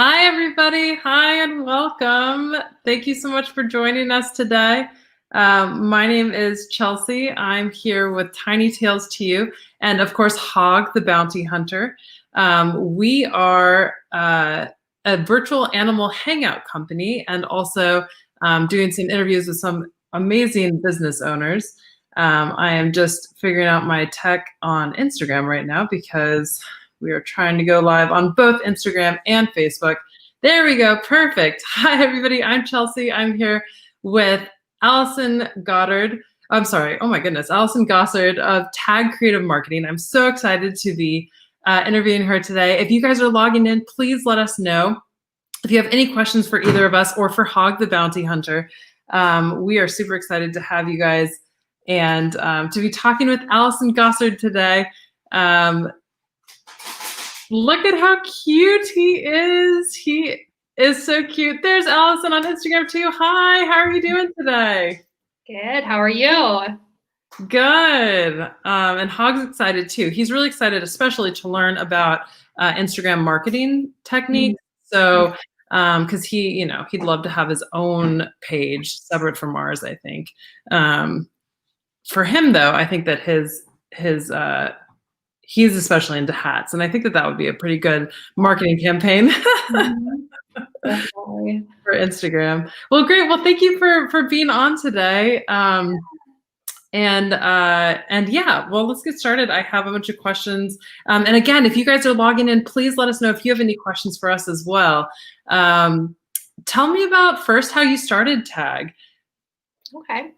Hi, everybody. Hi, and welcome. Thank you so much for joining us today. My name is Chelsea. I'm here with Tiny Tales to You, and of course, Hog, the bounty hunter. We are a virtual animal hangout company and also doing some interviews with some amazing business owners. I am just figuring out my tech on Instagram right now because we are trying to go live on both Instagram and Facebook. There we go. Perfect. Hi, everybody. I'm Chelsea. I'm here with Allison Goddard. I'm sorry. Oh, my goodness. Allison Gossard of Tag Creative Marketing. I'm so excited to be interviewing her today. If you guys are logging in, please let us know. If you have any questions for either of us or for Hog the Bounty Hunter, we are super excited to have you guys and to be talking with Allison Gossard today. Look at how cute he is. He is so cute. There's Allison on Instagram too. Hi, how are you doing today? Good. How are you? Good. And Hog's excited too. He's really excited, especially to learn about Instagram marketing techniques. So, because he'd love to have his own page separate from ours, I think. For him, though, I think that he's especially into hats, and I think that would be a pretty good marketing campaign for Instagram. Well, great. Well, thank you for being on today. And yeah, well, let's get started. I have a bunch of questions. And again, if you guys are logging in, please let us know if you have any questions for us as well. Tell me about first how you started Tag. Okay.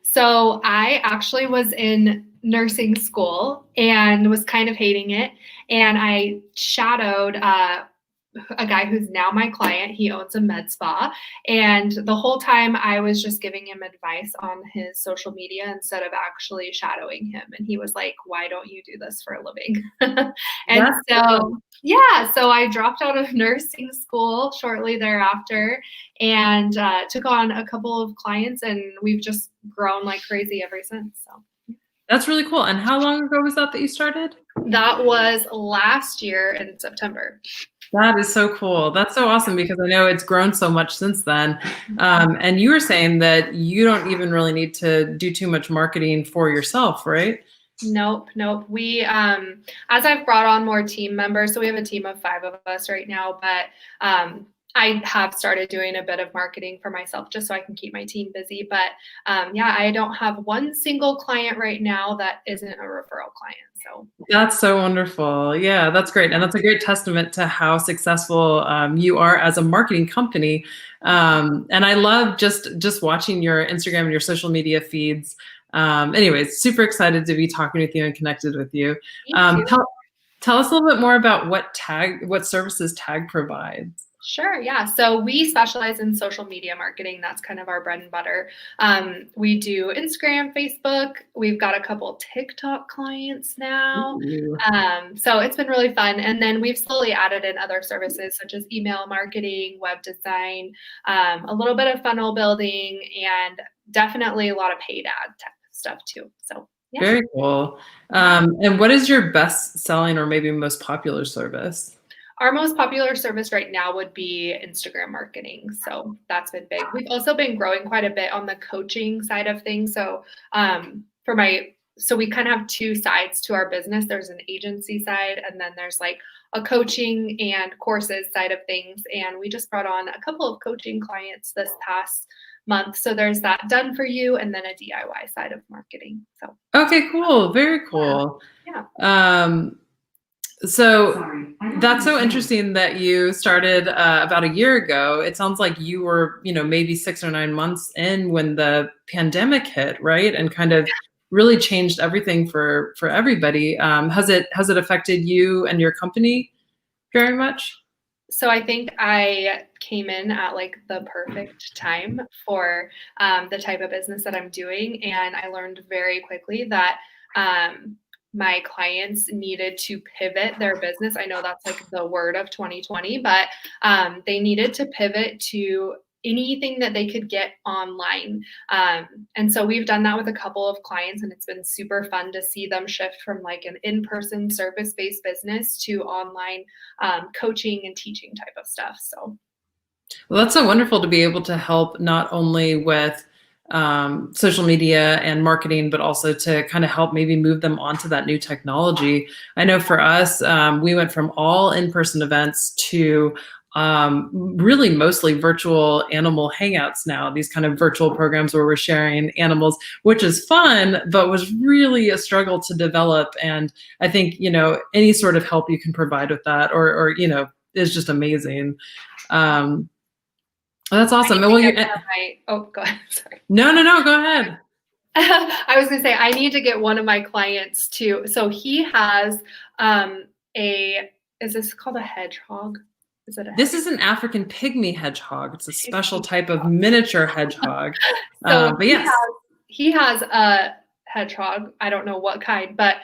So I actually was in nursing school and was kind of hating it. And I shadowed a guy who's now my client. He owns a med spa. And the whole time I was just giving him advice on his social media instead of actually shadowing him. And he was like, why don't you do this for a living? And so I dropped out of nursing school shortly thereafter and took on a couple of clients, and we've just grown like crazy ever since. So that's really cool. And how long ago was that you started? That was last year in September. That is so cool. That's so awesome because I know it's grown so much since then. And you were saying that you don't even really need to do too much marketing for yourself, right? Nope. We, as I've brought on more team members, so we have a team of 5 of us right now, but I have started doing a bit of marketing for myself just so I can keep my team busy. But yeah, I don't have one single client right now that isn't a referral client. So that's so wonderful. Yeah, that's great. And that's a great testament to how successful you are as a marketing company. And I love just watching your Instagram and your social media feeds. Anyways, super excited to be talking with you and connected with you. Tell us a little bit more about what services Tag provides. Sure. Yeah. So we specialize in social media marketing. That's kind of our bread and butter. We do Instagram, Facebook. We've got a couple TikTok clients now. So it's been really fun. And then we've slowly added in other services such as email marketing, web design, a little bit of funnel building, and definitely a lot of paid ad stuff too. So yeah. Very cool. And what is your best selling or maybe most popular service? Our most popular service right now would be Instagram marketing. So that's been big. We've also been growing quite a bit on the coaching side of things. So so we kind of have 2 sides to our business. There's an agency side, and then there's like a coaching and courses side of things. And we just brought on a couple of coaching clients this past month. So there's that done for you, and then a DIY side of marketing. So okay, cool. Very cool. Yeah. So that's so interesting that you started about a year ago. It sounds like you were, maybe 6 or 9 months in when the pandemic hit, right? And kind of really changed everything for everybody. Has it affected you and your company very much? So I think I came in at like the perfect time for the type of business that I'm doing. And I learned very quickly that my clients needed to pivot their business. I know that's like the word of 2020, but they needed to pivot to anything that they could get online. And so we've done that with a couple of clients, and it's been super fun to see them shift from like an in-person service-based business to online coaching and teaching type of stuff. So. Well, that's so wonderful to be able to help not only with social media and marketing, but also to kind of help maybe move them onto that new technology. I know for us, we went from all in-person events to really mostly virtual animal hangouts now, these kind of virtual programs where we're sharing animals, which is fun, but was really a struggle to develop. And I think, any sort of help you can provide with that or is just amazing. That's awesome. Well, go ahead. Sorry. No, go ahead. I was going to say, I need to get one of my clients to, so he has is this called a hedgehog? This is an African pygmy hedgehog. It's a special type of miniature hedgehog. So but yes. He has a hedgehog. I don't know what kind, but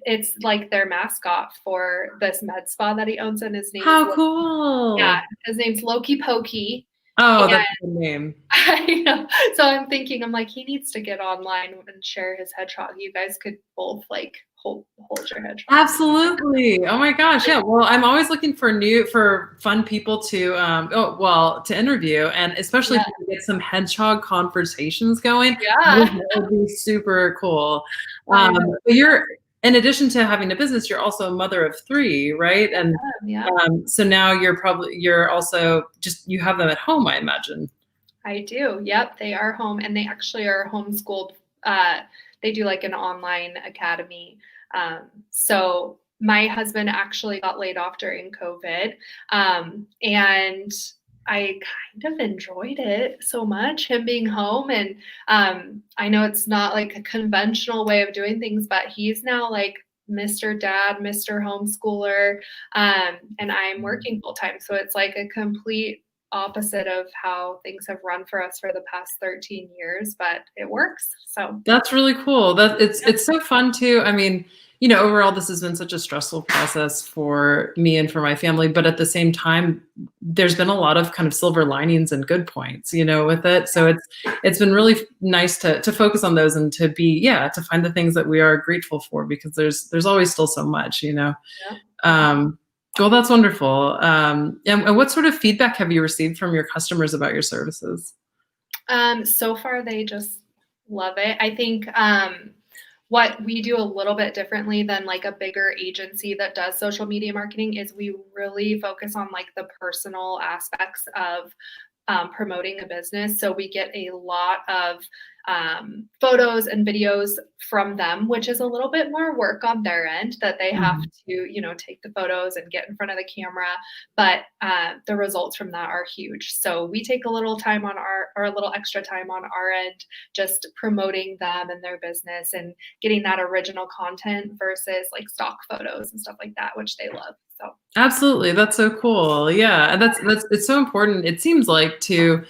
it's like their mascot for this med spa that he owns, and his name How cool. Yeah, his name's Loki Pokey. Oh, that's a good name. I know. So I'm thinking, he needs to get online and share his hedgehog. You guys could both like hold your hedgehog. Absolutely. Oh my gosh. Yeah. Well, I'm always looking for fun people to interview, and especially if you get some hedgehog conversations going. Yeah. That would be super cool. In addition to having a business, you're also a mother of 3, right? And so now you're also you have them at home, I imagine. I do. Yep. They are home, and they actually are homeschooled. They do like an online academy. So my husband actually got laid off during COVID. And I kind of enjoyed it so much, him being home. And I know it's not like a conventional way of doing things, but he's now like Mr. Dad, Mr. Homeschooler, and I'm working full time. So it's like a complete opposite of how things have run for us for the past 13 years, but it works. So that's really cool. It's so fun too. I mean, overall, this has been such a stressful process for me and for my family, but at the same time, there's been a lot of kind of silver linings and good points, with it. So it's been really nice to focus on those and to find the things that we are grateful for, because there's always still so much, Well, that's wonderful. And what sort of feedback have you received from your customers about your services? So far, they just love it. I think what we do a little bit differently than like a bigger agency that does social media marketing is we really focus on like the personal aspects of promoting a business. So we get a lot of photos and videos from them, which is a little bit more work on their end, that they have to, take the photos and get in front of the camera. But the results from that are huge. So we take a little time a little extra time on our end, just promoting them and their business and getting that original content versus like stock photos and stuff like that, which they love. So absolutely, that's so cool. Yeah, and it's so important. It seems like to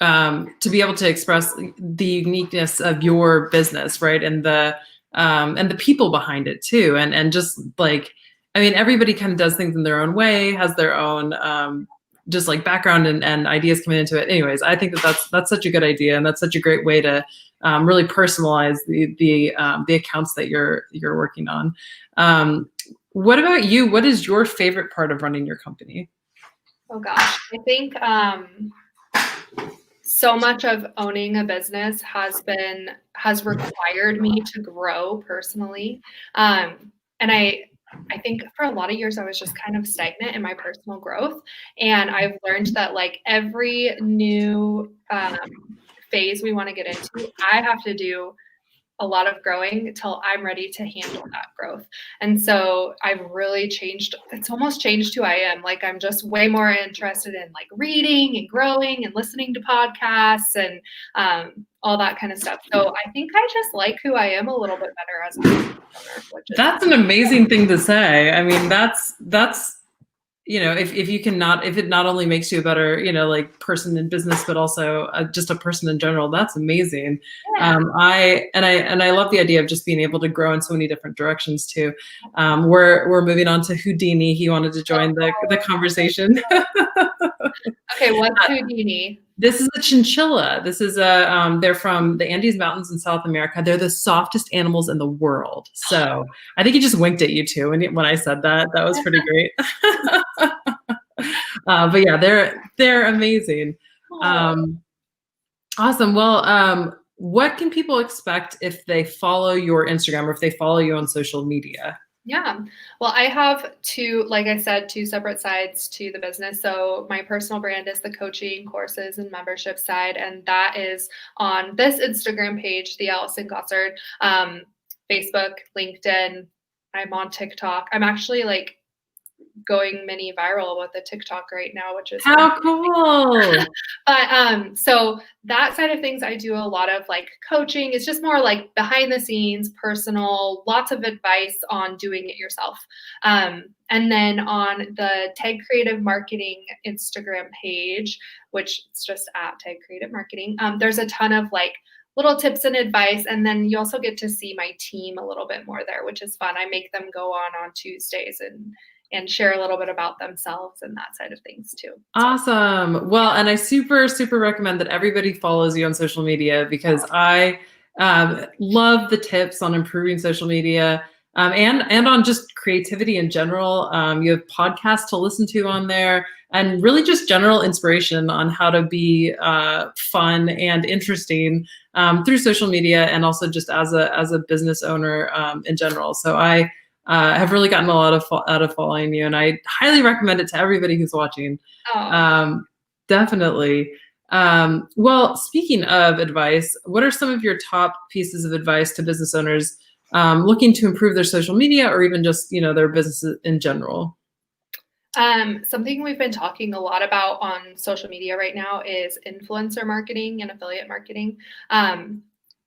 be able to express the uniqueness of your business, right, and the people behind it too, and just like, I mean, everybody kind of does things in their own way, has their own just like background and ideas coming into it. Anyways, I think that's such a good idea, and that's such a great way to really personalize the accounts that you're working on. What about you? What is your favorite part of running your company? Oh gosh, I think so much of owning a business has required me to grow personally. And I think for a lot of years I was just kind of stagnant in my personal growth. And I've learned that like every new phase we want to get into, I have to do a lot of growing until I'm ready to handle that growth. And so I've really changed. It's almost changed who I am. Like I'm just way more interested in like reading and growing and listening to podcasts and all that kind of stuff. So I think I just like who I am a little bit better as a business owner. That's an amazing thing to say. I mean, that's if it not only makes you a better, like person in business, but also just a person in general, that's amazing. Yeah. I love the idea of just being able to grow in so many different directions too. We're moving on to Houdini. He wanted to join the conversation. Okay, what's Houdini? This is a chinchilla. This is they're from the Andes Mountains in South America. They're the softest animals in the world. So I think he just winked at you too when I said that. That was pretty great. But yeah, they're amazing. Awesome. Well, what can people expect if they follow your Instagram or if they follow you on social media? Yeah. Well, I have like I said, two separate sides to the business. So my personal brand is the coaching, courses, and membership side. And that is on this Instagram page, the Allison Gossard, Facebook, LinkedIn. I'm on TikTok. I'm actually like going mini viral with the TikTok right now, which is how cool. But so that side of things, I do a lot of like coaching. It's just more like behind the scenes, personal, lots of advice on doing it yourself. And then on the Tag Creative Marketing Instagram page, which is just at Tag Creative Marketing, there's a ton of like little tips and advice. And then you also get to see my team a little bit more there, which is fun. I make them go on Tuesdays and share a little bit about themselves and that side of things too. Awesome. Well, and I super recommend that everybody follows you on social media because I love the tips on improving social media and on just creativity in general. You have podcasts to listen to on there and really just general inspiration on how to be fun and interesting through social media and also just as a business owner in general. So I have really gotten a lot out of following you, and I highly recommend it to everybody who's watching. Definitely. Well, speaking of advice, what are some of your top pieces of advice to business owners looking to improve their social media or even just, their businesses in general? Something we've been talking a lot about on social media right now is influencer marketing and affiliate marketing.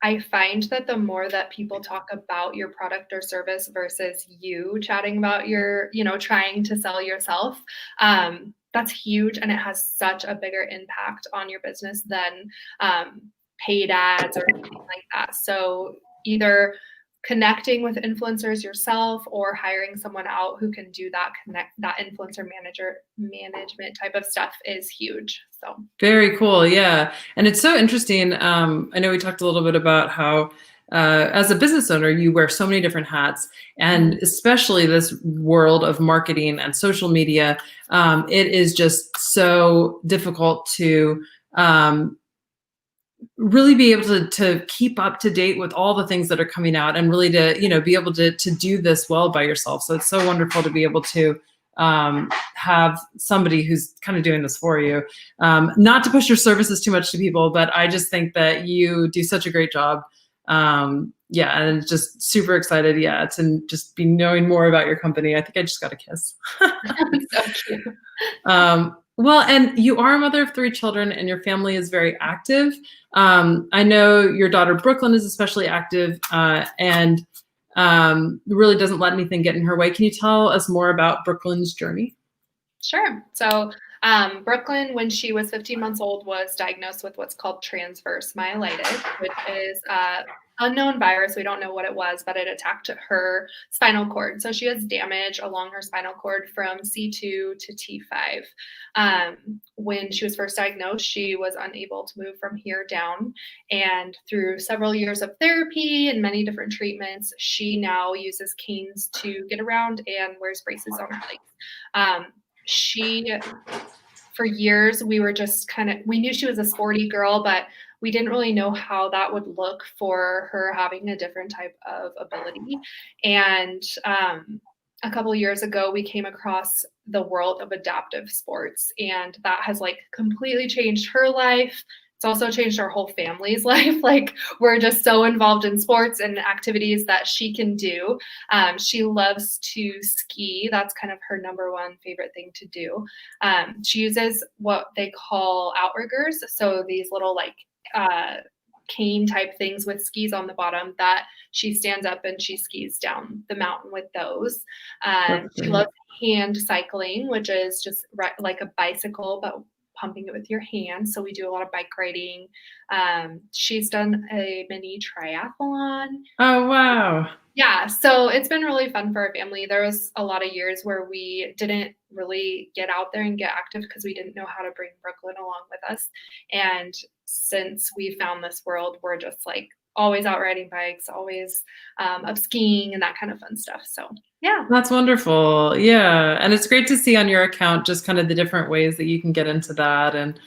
I find that the more that people talk about your product or service versus you chatting about your, trying to sell yourself, that's huge. And it has such a bigger impact on your business than paid ads or anything like that. So either connecting with influencers yourself or hiring someone out who can do that influencer management type of stuff is huge. So very cool. Yeah. And it's so interesting. I know we talked a little bit about how as a business owner, you wear so many different hats, and especially this world of marketing and social media, it is just so difficult to really be able to keep up to date with all the things that are coming out and really to, be able to do this well by yourself. So it's so wonderful to be able to have somebody who's kind of doing this for you. Not to push your services too much to people, but I just think that you do such a great job. Yeah, and just super excited. Yeah, to just be knowing more about your company. I think I just got a kiss. So cute. Well, and you are a mother of 3 children and your family is very active. I know your daughter Brooklyn is especially active and really doesn't let anything get in her way. Can you tell us more about Brooklyn's journey? Sure. So Brooklyn, when she was 15 months old, was diagnosed with what's called transverse myelitis, which is unknown virus. We don't know what it was, but it attacked her spinal cord. So she has damage along her spinal cord from C2 to T5. When she was first diagnosed, she was unable to move from here down. And through several years of therapy and many different treatments, she now uses canes to get around and wears braces on her legs. For years, we were just we knew she was a sporty girl, but we didn't really know how that would look for her having a different type of ability. And a couple of years ago, we came across the world of adaptive sports, and that has completely changed her life. It's also changed our whole family's life. We're just so involved in sports and activities that she can do. She loves to ski. That's kind of her number one favorite thing to do. She uses what they call outriggers. So these little cane type things with skis on the bottom that she stands up and she skis down the mountain with those. She loves hand cycling, which is just like a bicycle, but pumping it with your hands. So we do a lot of bike riding. She's done a mini triathlon. Oh, wow. Yeah, so it's been really fun for our family. There was a lot of years where we didn't really get out there and get active because we didn't know how to bring Brooklyn along with us. And since we found this world, we're just like always out riding bikes, always up skiing and that kind of fun stuff. So yeah. That's wonderful. Yeah. And it's great to see on your account just kind of the different ways that you can get into that. And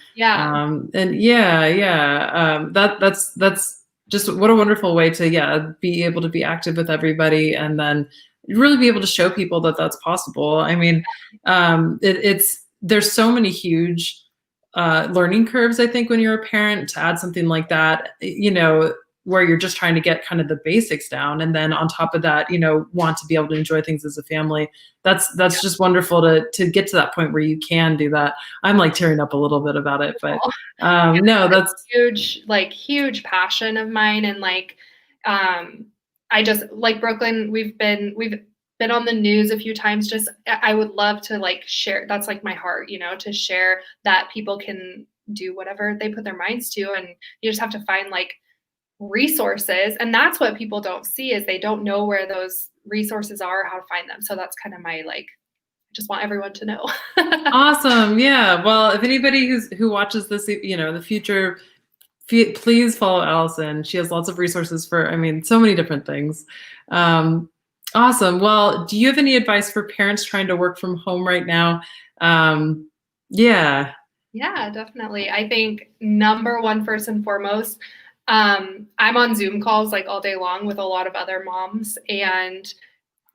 that's just what a wonderful way to, be able to be active with everybody and then really be able to show people that that's possible. I mean, there's so many huge learning curves, I think, when you're a parent to add something like that, where you're just trying to get kind of the basics down. And then on top of that, want to be able to enjoy things as a family. That's just wonderful to get to that point where you can do that. I'm like tearing up a little bit about it, but no, that's huge passion of mine. And I just like Brooklyn. We've been on the news a few times. Just, I would love to share. That's my heart, to share that people can do whatever they put their minds to. And you just have to find resources. And that's what people don't see is they don't know where those resources are, how to find them. So that's kind of my, I just want everyone to know. Awesome. Yeah. Well, if anybody who watches this, the future, please follow Allison. She has lots of resources for, so many different things. Awesome. Well, do you have any advice for parents trying to work from home right now? Yeah, definitely. I think number one, first and foremost, I'm on Zoom calls all day long with a lot of other moms, and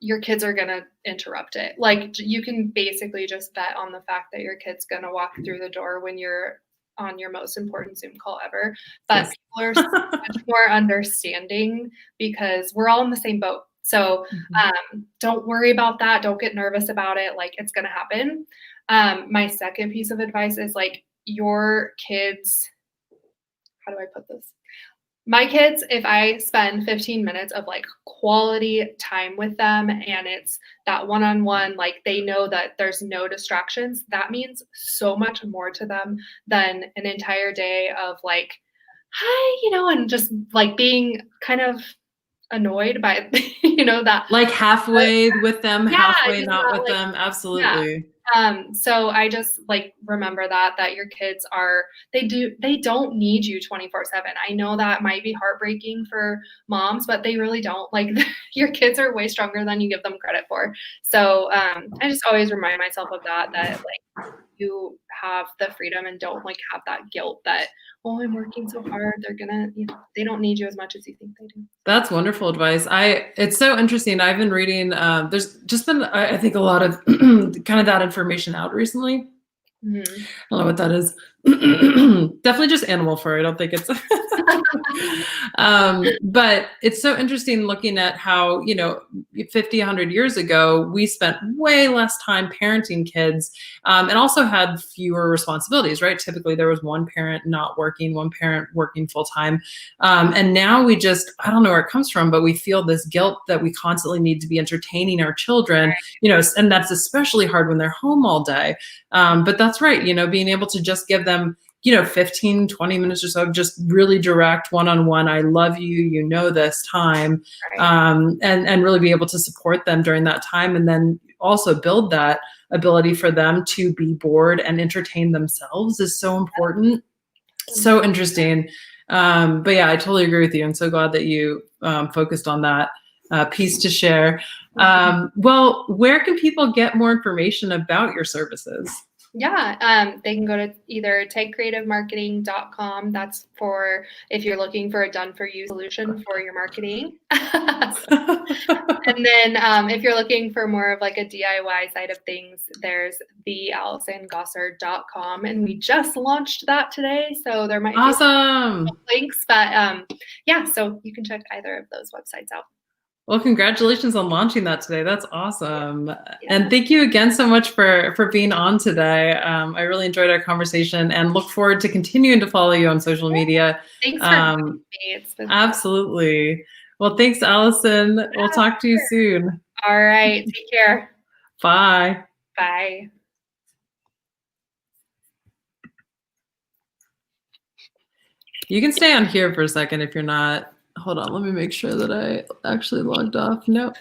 your kids are going to interrupt it. You can basically just bet on the fact that your kid's going to walk through the door when you're on your most important Zoom call ever. But yes. People are so much more understanding because we're all in the same boat. So don't worry about that. Don't get nervous about it. It's going to happen. My second piece of advice is your kids, how do I put this? My kids, if I spend 15 minutes of quality time with them and it's that one-on-one, they know that there's no distractions, that means so much more to them than an entire day of hi, and just halfway being annoyed by, that. Halfway with them, halfway not with them. Absolutely. Yeah. So I just remember that your kids they don't need you 24/7. I know that might be heartbreaking for moms, but they really don't. Your kids are way stronger than you give them credit for. So I just always remind myself of that you have the freedom and don't have that guilt that, oh, I'm working so hard. They're gonna, they don't need you as much as you think they do. That's wonderful advice. It's so interesting. I've been reading, there's just been, I think, a lot of kind of that information out recently. I don't know what that is. Definitely just animal fur. I don't think it's, but it's so interesting looking at how, 50, 100 years ago, we spent way less time parenting kids, and also had fewer responsibilities, right? Typically there was one parent not working, one parent working full time. And now I don't know where it comes from, but we feel this guilt that we constantly need to be entertaining our children, and that's especially hard when they're home all day. But that's right. Being able to just give them 15, 20 minutes or so of just really direct one-on-one, I love you, this time, and really be able to support them during that time. And then also build that ability for them to be bored and entertain themselves is so important. So interesting. But yeah, I totally agree with you. I'm so glad that you focused on that piece to share. Well, where can people get more information about your services? Yeah, they can go to either tagcreativemarketing.com. That's for if you're looking for a done-for-you solution for your marketing. And then if you're looking for more of a DIY side of things, there's the AllisonGossard.com. And we just launched that today, so there might be some links. But yeah, so you can check either of those websites out. Well, congratulations on launching that today. That's awesome. Yeah. And thank you again so much for being on today. I really enjoyed our conversation and look forward to continuing to follow you on social media. Thanks for having me. It's been absolutely fun. Well, thanks, Allison. Yeah, we'll talk to you soon. All right. Take care. Bye. Bye. You can stay on here for a second if you're not. Hold on, let me make sure that I actually logged off. Nope.